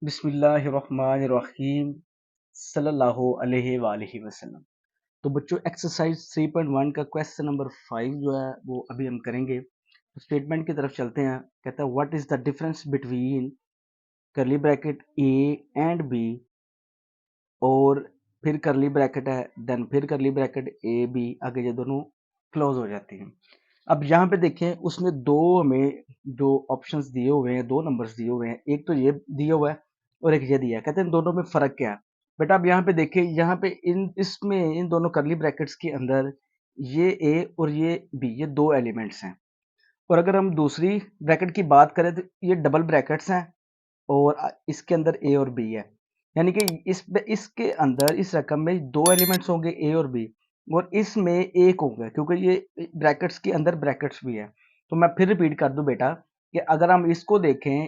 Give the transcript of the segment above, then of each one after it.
बिस्मिल्लाहिर्रहमानिर्रहीम सल्लल्लाहु अलैहि वालैहि वसल्लम। तो बच्चों एक्सरसाइज 3.1 का क्वेश्चन नंबर 5 जो है वो अभी हम करेंगे। तो स्टेटमेंट की तरफ चलते हैं। कहता है what is the difference between curly bracket A and B, और फिर करली ब्रैकेट है, देन फिर करली ब्रैकेट ए बी, आगे ये दोनों क्लोज हो जाती हैं। अब यहाँ पे देखें, उसने दो हमें जो ऑप्शंस दिए हुए हैं, दो नंबर्स दिए हुए हैं, एक तो ये दिया हुआ है और एक ये दिया है। कहते हैं दोनों में फर्क क्या है। बेटा अब यहाँ पे देखिए, यहाँ पे इसमें इन दोनों करली ब्रैकेट्स के अंदर ये ए और ये बी, ये दो एलिमेंट्स हैं। और अगर हम दूसरी ब्रैकेट की बात करें तो ये डबल ब्रैकेट्स हैं और इसके अंदर ए और बी है। यानी कि इसके अंदर इस रकम में दो एलिमेंट्स होंगे ए और बी, और इसमें एक होंगे क्योंकि ये ब्रैकेट्स के अंदर ब्रैकेट्स भी है। तो मैं फिर रिपीट कर दूं बेटा कि अगर हम इसको देखें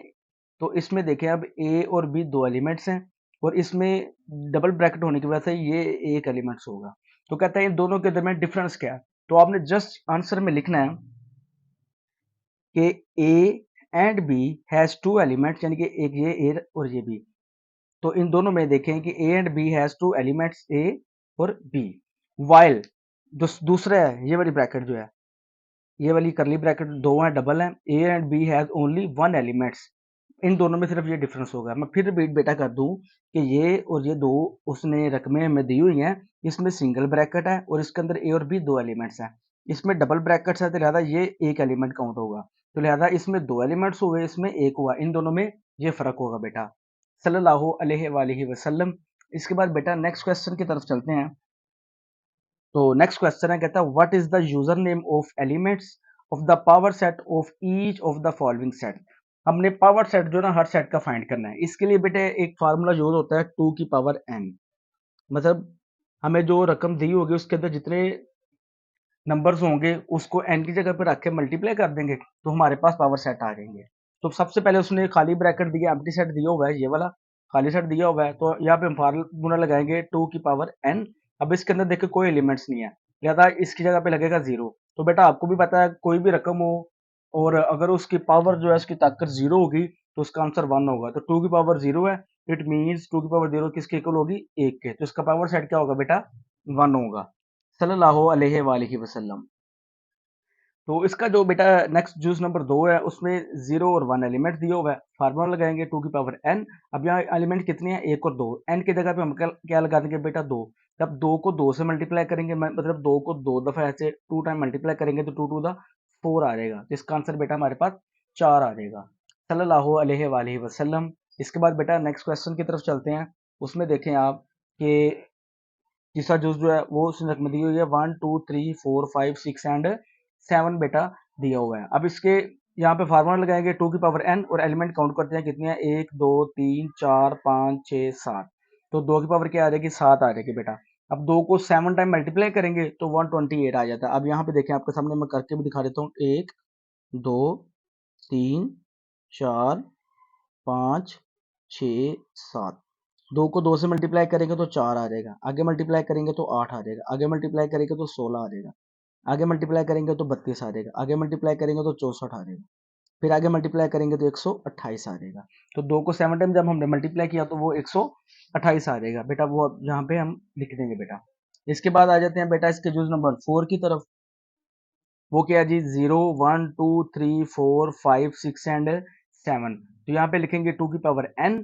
तो इसमें देखें, अब ए और बी दो एलिमेंट्स हैं और इसमें डबल ब्रैकेट होने की वजह से ये एक एलिमेंट्स होगा। तो कहते हैं इन दोनों के दरमियान डिफरेंस क्या है। तो आपने जस्ट आंसर में लिखना है कि A and B has two elements, यानी कि एक ये ए और ये बी। तो इन दोनों में देखें कि A and B has two elements A और बी, वाइल दूसरा है ये वाली ब्रैकेट जो है, ये वाली करली ब्रैकेट दो हैं, डबल है। A and B has only one elements. इन दोनों में सिर्फ ये डिफरेंस होगा। मैं फिर रिपीट बेटा कर दूं कि ये और ये दो उसने रकमें हमें दी हुई हैं, इसमें सिंगल ब्रैकेट है और इसके अंदर ए और बी दो एलिमेंट्स हैं। इसमें डबल ब्रैकेट्स है तो लिहाजा ये एक एलिमेंट काउंट होगा। तो लिहाजा इसमें दो एलिमेंट्स हुए, इसमें एक हुआ। इन दोनों में ये फर्क होगा बेटा। सल्लल्लाहु अलैहि वालैहि वसल्लम। इसके बाद बेटा नेक्स्ट क्वेश्चन की तरफ चलते हैं। तो नेक्स्ट क्वेश्चन है, कहता है what is the user name of elements of the power set of each of the following set. हमने पावर सेट जो ना हर सेट का फाइंड करना है। इसके लिए बेटे एक फार्मूला यूज होता है 2 की पावर n। मतलब हमें जो रकम दी होगी उसके अंदर जितने नंबर्स होंगे उसको n की जगह पर रख के मल्टीप्लाई कर देंगे तो हमारे पास पावर सेट आ जाएंगे। तो सबसे पहले उसने खाली ब्रैकेट दिया, एम्प्टी सेट दिया हुआ है, ये वाला खाली सेट दिया हुआ है। तो यहाँ पे हम फार्मूला लगाएंगे 2 की पावर n। अब इसके अंदर देखिए कोई एलिमेंट्स नहीं है, लिहाजा इसकी जगह पे लगेगा 0। तो बेटा आपको भी पता है कोई भी रकम हो और अगर उसकी पावर जो है, उसकी ताकत 0 होगी तो उसका आंसर 1 होगा। तो 2 की पावर 0 है, इट मीन्स 2 की पावर 0 किसके इक्वल होगी, 1 के। तो इसका पावर सेट क्या होगा बेटा, 1 होगा। सल्लल्लाहु अलैहि वालैहि वसल्लम। तो इसका जो बेटा नेक्स्ट जूस नंबर 2 है उसमें 0 और 1 एलिमेंट दिया हुआ है। फार्मूला लगाएंगे 2 की पावर n। अब यहाँ एलिमेंट कितने हैं, 1 और 2। n की जगह पे हम क्या लगा देंगे बेटा, 2। जब 2 को 2 से मल्टीप्लाई करेंगे, मतलब 2 को 2 दफा ऐसे 2 टाइम मल्टीप्लाई करेंगे तो 2 टू द 4 आ जाएगा। तो इसका आंसर बेटा हमारे पास 4 आ जाएगा। सल्लल्लाहु अलैहि वालैहि वसल्लम। इसके बाद बेटा नेक्स्ट क्वेश्चन की तरफ चलते हैं। उसमें देखें आप कि तीसरा जूस जो है वो उसने रकम दी हुई है 1 2 3 4 5 6 एंड 7 बेटा दिया हुआ है। अब इसके यहाँ पे फार्मूला लगाएंगे 2 की पावर n और एलिमेंट काउंट करते हैं कितने हैं, 1 2 3 4 5 6 7। तो 2 की पावर क्या आ जाएगी, 7 आ जाएगी बेटा। अब 2 को 7 टाइम मल्टीप्लाई करेंगे तो 128 आ जाता है। अब यहाँ पे देखें, आपके सामने मैं करके भी दिखा देता हूँ। 1 2 3 4 5 6 7। 2 को 2 से मल्टीप्लाई करेंगे तो 4 आ जाएगा, आगे मल्टीप्लाई करेंगे तो 8 आ जाएगा, आगे मल्टीप्लाई करेंगे तो 16 आ जाएगा, आगे मल्टीप्लाई करेंगे तो 32 आ जाएगा, आगे मल्टीप्लाई करेंगे तो 64 आ जाएगा, फिर आगे मल्टीप्लाई करेंगे तो 128 आ जाएगा। तो 2 को 7 टाइम जब हमने मल्टीप्लाई किया तो वो 128 आ जाएगा बेटा। वो अब यहाँ पे हम लिख देंगे बेटा। इसके बाद आ जाते हैं बेटा इसके जूस नंबर 4 की तरफ। वो क्या है जी, 0 1 2 3 4 5 6 एंड 7। तो यहाँ पे लिखेंगे 2 की पावर n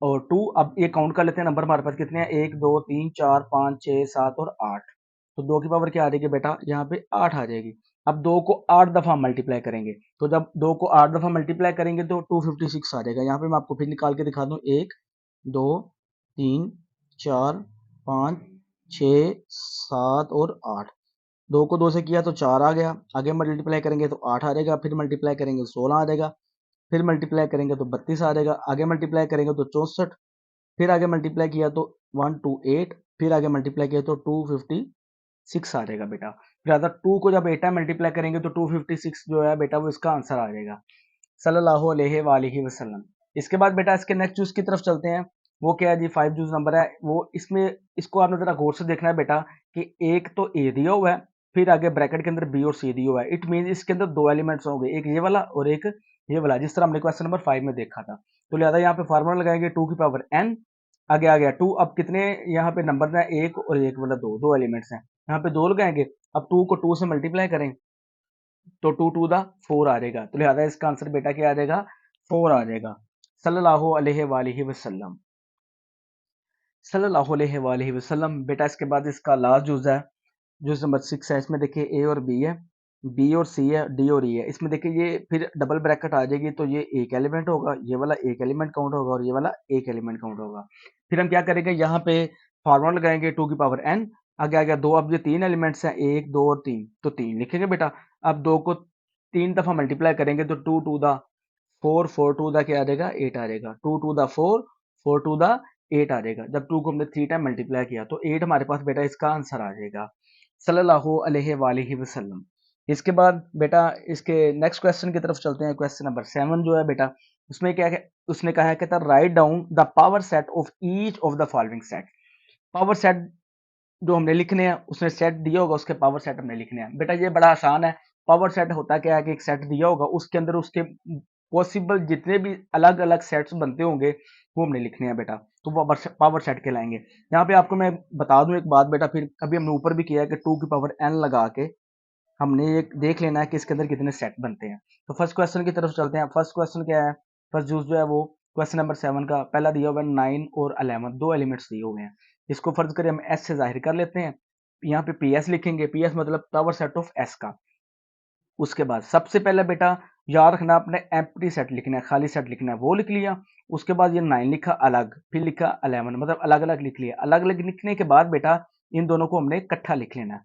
और 2। अब ये काउंट कर लेते हैं नंबर हमारे पास कितने हैं, 1 2 3 4 5 6 7 और 8। तो 2 की पावर क्या आ जाएगी बेटा, यहाँ पे 8 आ जाएगी। अब 2 को 8 दफा मल्टीप्लाई करेंगे, तो जब 2 को 8 दफा मल्टीप्लाई करेंगे तो 256 आ जाएगा। यहाँ पे मैं आपको फिर निकाल के दिखा दूं, 1 2 3 4 5 6 7 और 8। 2 को 2 से किया तो 4 आ गया, आगे मल्टीप्लाई करेंगे तो 8 आ जाएगा, फिर मल्टीप्लाई करेंगे तो 16 आ जाएगा, फिर मल्टीप्लाई करेंगे तो 32 आ जाएगा, आगे मल्टीप्लाई करेंगे तो 64, फिर आगे मल्टीप्लाई किया तो 128, फिर आगे मल्टीप्लाई किया तो 256 आ जाएगा बेटा। फिर अगर 2 को जब 8 टाइम मल्टीप्लाई करेंगे तो 256 जो है बेटा वो इसका आंसर आ जाएगा। सल्लल्लाहु अलैहि वालैहि वसल्लम। इसके बाद बेटा इसके नेक्स्ट जूस की तरफ चलते हैं। वो क्या है जी, 5 जूस नंबर है वो। इसमें इसको आपने जरा गौर से देखना है बेटा कि एक तो ए दिया हुआ है, फिर आगे ब्रैकेट के अंदर बी और सी दिया हुआ है। इट मीन इसके अंदर दो एलिमेंट्स होंगे, एक ये वाला और एक ये वाला, जिस तरह हमने क्वेश्चन नंबर 5 में देखा था। तो लिहाजा यहाँ पे फार्मूला लगाएंगे 2 की पावर n, आगे आ गया 2। अब कितने यहाँ पे नंबर हैं, एक और एक वाला दो एलिमेंट्स हैं, यहाँ पे 2 लगाएंगे। अब 2 को 2 से मल्टीप्लाई करें तो 2 टू द 4 आ जाएगा, तो लिहाजा इसका आंसर बेटा क्या आ जाएगा, 4 आ जाएगा। सल्लल्लाहु अलैहि वसल्लम, सल्लल्लाहु अलैहि वसल्लम। बेटा इसके बाद इसका लास्ट जुज है, जुज नंबर 6 है। इसमें देखिए ए और बी है, बी और सी है, डी और ई है। इसमें देखिए ये फिर डबल ब्रैकेट आ जाएगी, तो ये एक एलिमेंट होगा, ये वाला एक एलिमेंट काउंट होगा और ये वाला एक एलिमेंट काउंट होगा। फिर हम क्या करेंगे, यहाँ पे फॉर्मूला लगाएंगे 2 की पावर n, आगे आ गया 2। अब ये 3 एलिमेंट्स हैं, 1 2 और 3, तो 3 लिखेंगे बेटा। अब 2 को 3 दफा मल्टीप्लाई करेंगे तो 2 टू द 4, 4 टू द क्या आ जाएगा, 8 आ जाएगा। 2 टू द 4, 4 टू द 8 आ जाएगा। जब 2 को हमने 3 टाइम मल्टीप्लाई किया तो 8 हमारे पास बेटा इसका आंसर आ जाएगा, सल्लल्लाहु अलैहि वसल्लम। इसके बाद बेटा इसके नेक्स्ट क्वेश्चन की तरफ चलते हैं। क्वेश्चन नंबर 7 जो है बेटा, उसमें क्या है, उसने कहा है, कहता write down the power set of each of the following set. Power set जो हमने लिखने हैं, उसने सेट दिया होगा, उसके पावर सेट हमने लिखने हैं। बेटा ये बड़ा आसान है। पावर सेट होता क्या है कि एक सेट दिया होगा, उसके अंदर उसके पॉसिबल जितने भी अलग अलग सेट्स बनते होंगे वो हमने लिखने हैं बेटा, तो वो पावर सेट कहलाएंगे। यहाँ पे आपको मैं बता दूं एक बात बेटा, फिर अभी हमने ऊपर भी किया है कि 2 की पावर n लगा के हमने एक देख लेना है कि इसके अंदर कितने सेट बनते हैं। तो फर्स्ट क्वेश्चन की तरफ चलते हैं। फर्स्ट क्वेश्चन क्या है, फर्स्ट जूस जो है वो क्वेश्चन नंबर 7 का पहला दिया हुआ है 9 और 11, दो एलिमेंट्स दिए हुए हैं। इसको फर्ज करें हम एस से जाहिर कर लेते हैं। यहाँ पे पी एस लिखेंगे, पी एस मतलब पावर सेट ऑफ एस का। उसके बाद सबसे पहले बेटा याद रखना, अपने एम्प्टी सेट लिखना है, खाली सेट लिखना है, वो लिख लिया। उसके बाद ये 9 लिखा अलग, फिर लिखा 11, मतलब अलग अलग लिख लिया। अलग अलग लिखने के बाद बेटा इन दोनों को हमने इकट्ठा लिख लेना है।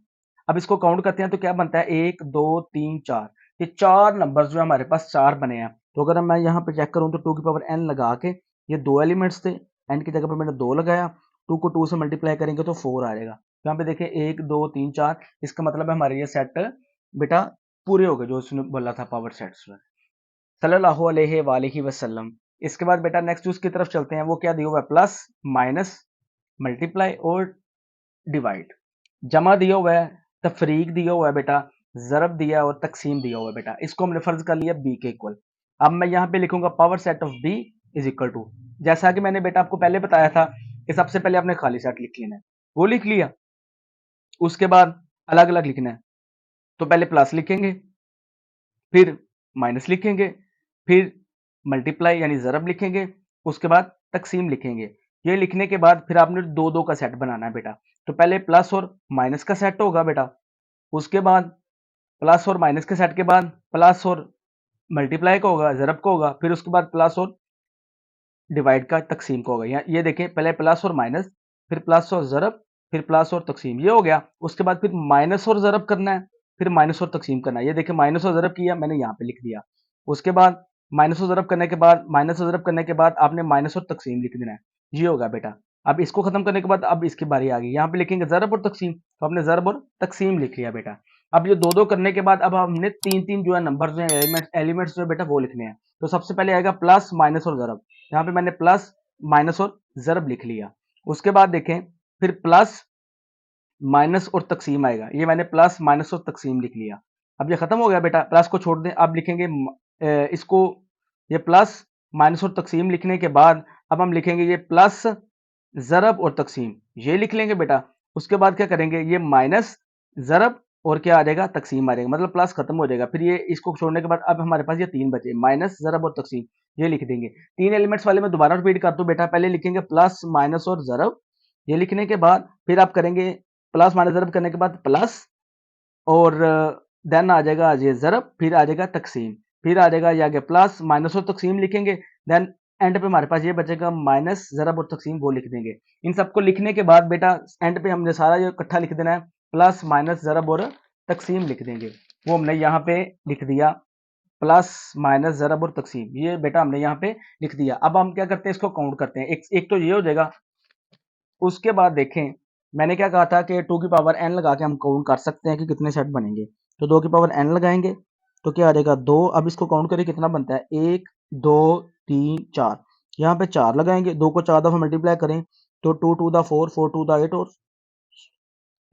अब इसको काउंट करते हैं तो क्या बनता है, 1 2 3 4, ये 4 नंबर जो हमारे पास 4 बने हैं। तो अगर मैं यहाँ पे चेक करूँ तो 2 की पावर n लगा के, ये दो एलिमेंट्स थे, n की जगह पर मैंने 2 लगाया, 2 को 2 से मल्टीप्लाई करेंगे तो 4 आ जाएगा। यहाँ पे देखिए 1 2 3 4, इसका मतलब है हमारे ये सेट बेटा पूरे हो गए जो उसने बोला था पावर सेट्स में, सल्लल्लाहु अलैहि वसल्लम। इसके बाद बेटा नेक्स्ट उसकी तरफ चलते हैं। वो क्या दिया हुआ है, प्लस माइनस मल्टीप्लाई और डिवाइड। जमा दिया हुआ है, तफरीक दिया हुआ है बेटा, ज़रब दिया है और तकसीम दिया हुआ है बेटा। इसको हमने फर्ज कर लिया बी के इक्वल। अब मैं यहाँ पे लिखूंगा power set of B is equal to, जैसा कि मैंने बेटा आपको पहले बताया था कि सबसे पहले आपने खाली सेट लिख लेना है, वो लिख लिया। उसके बाद अलग अलग लिखना है, तो पहले प्लस लिखेंगे, फिर माइनस लिखेंगे, फिर मल्टीप्लाई यानी ज़रब लिखेंगे, उसके बाद तकसीम लिखेंगे। ये लिखने के बाद फिर आपने दो दो का सेट बनाना है बेटा। तो पहले प्लस और माइनस का सेट होगा बेटा, उसके बाद प्लस और माइनस के सेट के बाद प्लस और मल्टीप्लाई का होगा, ज़रब का होगा, फिर उसके बाद प्लस और डिवाइड का, तकसीम का होगा। ये देखें, पहले प्लस और माइनस, फिर प्लस और ज़रब, फिर प्लस और तकसीम, ये हो गया। उसके बाद फिर माइनस और ज़रब करना है, फिर माइनस और तकसीम करना है। ये देखिए माइनस और ज़रब किया मैंने, यहाँ पे लिख दिया। उसके बाद माइनस और ज़रब करने के बाद, माइनस और ज़रब करने के बाद आपने माइनस और तकसीम लिख देना है, ये होगा बेटा। अब इसको खत्म करने के बाद अब इसकी बारी आ गई, यहाँ पे लिखेंगे ज़रब और तकसीम, तो आपने ज़रब और तकसीम लिख लिया बेटा। अब ये दो दो करने के बाद अब हमने तीन तीन जो है नंबर जो है एलिमेंट्स जो है बेटा वो लिखने हैं। तो सबसे पहले आएगा प्लस माइनस और ज़रब, यहाँ पे मैंने प्लस माइनस और ज़रब लिख लिया। उसके बाद देखें फिर प्लस माइनस और तकसीम आएगा, ये मैंने प्लस माइनस और तकसीम लिख लिया। अब ये खत्म हो गया बेटा, प्लस को छोड़ दें। अब लिखेंगे इसको, ये प्लस माइनस और तकसीम लिखने के बाद अब हम लिखेंगे ये प्लस ज़रब और तकसीम, ये लिख लेंगे बेटा। उसके बाद क्या करेंगे, ये माइनस ज़रब और क्या आ जाएगा, तकसीम आ जाएगा, मतलब प्लस खत्म हो जाएगा। फिर ये इसको छोड़ने के बाद अब हमारे पास ये तीन बचे, माइनस ज़रब और तकसीम, ये लिख देंगे। तीन एलिमेंट्स वाले मैं दोबारा रिपीट कर दूं बेटा, पहले लिखेंगे प्लस माइनस और ज़रब, ये लिखने के बाद फिर आप करेंगे प्लस माइनस ज़रब करने के बाद प्लस, और देन आ जाएगा ये ज़रब, फिर आ जाएगा तकसीम, फिर आ जाएगा ये आगे प्लस माइनस और तकसीम लिखेंगे, देन एंड पे हमारे पास ये बचेगा माइनस ज़रब और तकसीम, वो लिख देंगे। इन सबको लिखने के बाद बेटा एंड पे हमने सारा ये इकट्ठा लिख देना है, प्लस माइनस ज़रब और तकसीम लिख देंगे। वो हमने यहाँ पे लिख दिया, प्लस माइनस ज़रब और तकसीम, ये बेटा हमने यहाँ पे लिख दिया। अब हम क्या करते हैं, इसको काउंट करते हैं। एक तो ये हो जाएगा। उसके बाद देखें मैंने क्या कहा था कि 2 की पावर n लगा के हम काउंट कर सकते हैं कि कितने सेट बनेंगे। तो 2 की पावर n लगाएंगे तो क्या आ जाएगा 2। अब इसको काउंट करें कितना बनता है, 1 2 3 4, यहाँ पे 4 लगाएंगे, 2 को 4 दफा मल्टीप्लाई करें तो 2 टू द 4, 4 टू द 8 और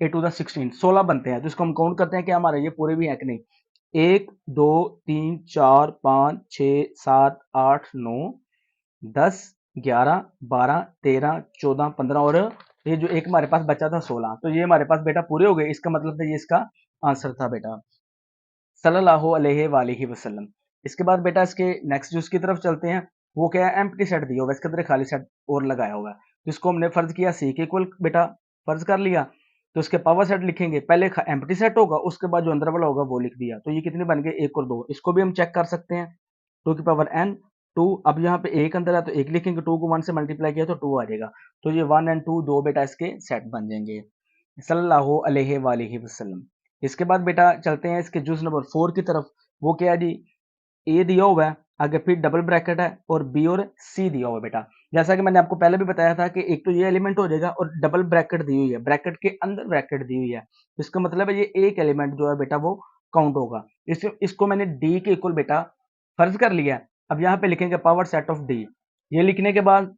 8 टू द 16, 16 बनते हैं। तो इसको हम काउंट करते हैं कि हमारे ये पूरे भी हैं कि नहीं। 1 2 3 4 5 6 7 8 9 10, 11, 12, 13, 14, 15 और ये जो एक हमारे पास बचा था 16। तो ये हमारे पास बेटा पूरे हो गए। इसका मतलब था ये इसका आंसर था बेटा सल्लल्लाहु अलैहि वसल्लम। इसके बाद बेटा इसके नेक्स्ट जो इसकी तरफ चलते हैं वो क्या है, एम्प्टी सेट दिया होगा, इसके अंदर खाली सेट और लगाया होगा, जिसको हमने फर्ज किया सी के इक्वल बेटा फर्ज कर लिया। तो इसके पावर सेट लिखेंगे, पहले एम्प्टी सेट होगा, उसके बाद जो अंदर वाला होगा वो लिख दिया। तो ये कितने बन गए, 1 और 2। इसको भी हम चेक कर सकते हैं, 2 की पावर n 2। अब यहाँ पे एक अंदर है तो एक लिखेंगे, 2 को 1 से मल्टीप्लाई किया तो 2 आ जाएगा। तो ये 1 एंड 2 दो बेटा इसके सेट बन जाएंगे सल्लल्लाहु अलैहि वसल्लम। इसके बाद बेटा चलते हैं इसके जूस नंबर 4 की तरफ। वो क्या है जी, ए दिया हुआ है, आगे फिर डबल ब्रैकेट है और बी और सी दिया हुआ है बेटा। जैसा कि मैंने आपको पहले भी बताया था कि एक तो ये एलिमेंट हो जाएगा और डबल ब्रैकेट दी हुई है, ब्रैकेट के अंदर ब्रैकेट दी हुई है, तो इसका मतलब है ये एक एलिमेंट जो है बेटा वो काउंट होगा। इसको मैंने डी के इक्वल बेटा फर्ज कर लिया है। अब यहाँ पे लिखेंगे पावर सेट ऑफ डी। ये लिखने के बाद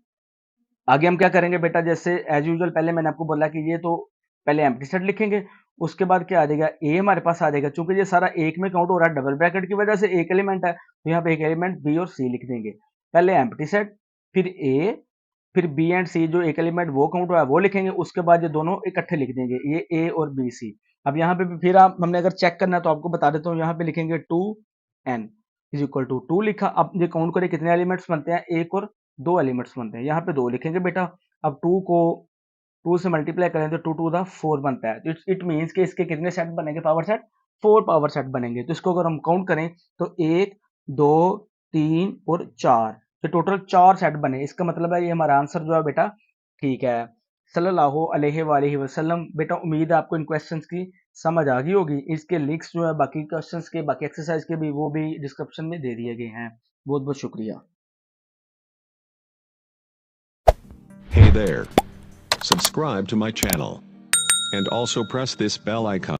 आगे हम क्या करेंगे बेटा, जैसे एज यूजुअल पहले मैंने आपको बोला कि ये तो पहले एम्प्टी सेट लिखेंगे, उसके बाद क्या आ जाएगा, ए हमारे पास आ जाएगा। चूंकि ये सारा एक में काउंट हो रहा है, डबल ब्रैकेट की वजह से एक एलिमेंट है, तो यहाँ पे एक एलिमेंट बी और सी लिख देंगे। पहले एम्प्टी सेट, फिर ए, फिर बी एंड सी, जो एक एलिमेंट वो काउंट हुआ है वो लिखेंगे, उसके बाद ये दोनों इकट्ठे लिख देंगे, ये ए और बी सी। अब यहाँ पे भी फिर आप हमने अगर चेक करना है तो आपको बता देता हूँ, यहाँ पे लिखेंगे 2n इज इक्वल टू 2 लिखा। अब ये काउंट करें कितने एलिमेंट्स बनते हैं, एक और दो एलिमेंट्स बनते हैं, यहाँ पे 2 लिखेंगे बेटा। अब 2 को 2 से मल्टीप्लाई करें तो 2 टू द 4 बनता है। तो इट मीन्स कि इसके कितने सेट बनेंगे, पावर सेट 4 पावर सेट बनेंगे। तो इसको अगर हम काउंट करें तो 1, 2, 3 और 4, तो टोटल 4 सेट बने। इसका मतलब है ये हमारा आंसर जो है बेटा ठीक है सल्लल्लाहु अलैहि वसल्लम। बेटा उम्मीद है आपको इन क्वेश्चंस की समझ आ गई होगी। इसके लिंक्स जो है बाकी क्वेश्चंस के, बाकी एक्सरसाइज के भी, वो भी डिस्क्रिप्शन में दे दिए गए हैं। बहुत बहुत शुक्रिया। Hey there. Subscribe to my channel. And also press this bell icon.